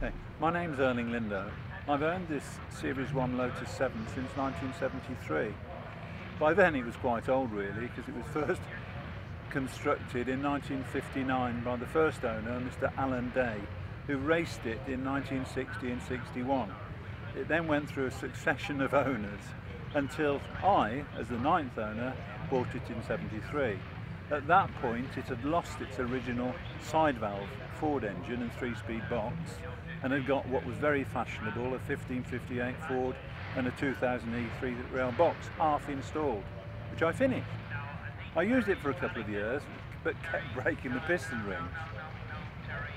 Okay, my name's Lindo. I've owned this Series 1 Lotus 7 since 1973. By then it was quite old really, because it was first constructed in 1959 by the first owner, Mr. Alan Day, who raced it in 1960 and 61. It then went through a succession of owners until I, as the ninth owner, bought it in 73. At that point it had lost its original side valve Ford engine and 3-speed box and had got what was very fashionable, a 1558 Ford and a 2000 E3 rail box half installed, which I finished. I used it for a couple of years but kept breaking the piston rings.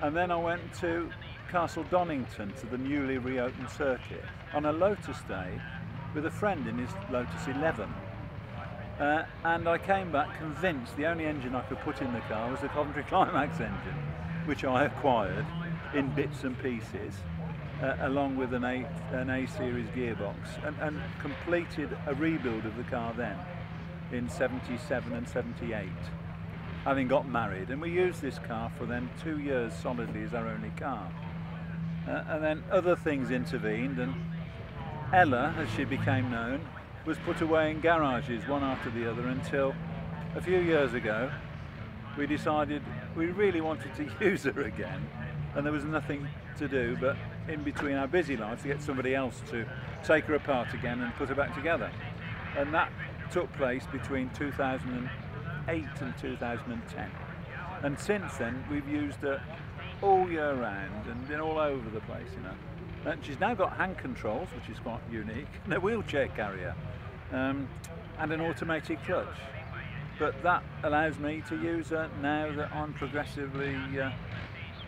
And then I went to Castle Donington to the newly reopened circuit on a Lotus day with a friend in his Lotus 11. And I came back convinced the only engine I could put in the car was the Coventry Climax engine, which I acquired in bits and pieces, along with an A series gearbox, and completed a rebuild of the car then in 77 and 78, having got married. And we used this car for then 2 years solidly as our only car. And then other things intervened, and Ella, as she became known, was put away in garages one after the other until a few years ago we decided we really wanted to use her again, and there was nothing to do but in between our busy lives to get somebody else to take her apart again and put her back together. And that took place between 2008 and 2010. And since then we've used her all year round and been all over the place, you know. And she's now got hand controls, which is quite unique, and a wheelchair carrier, and an automated clutch. But that allows me to use her now that I'm progressively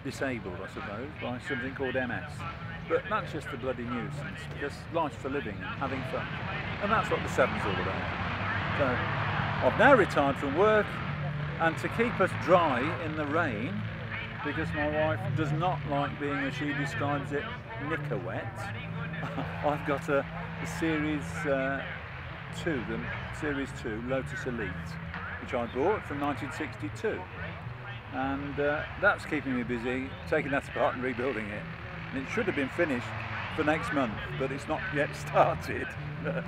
disabled, I suppose, by something called MS. But that's just a bloody nuisance, because life's for living and having fun. And that's what the 7's all about. So I've now retired from work, and to keep us dry in the rain, because my wife does not like being, as she describes it, knicker wet, I've got a Series 2, the Series 2 Lotus Elite, which I bought from 1962. And that's keeping me busy, taking that apart and rebuilding it. And it should have been finished for next month, but it's not yet started.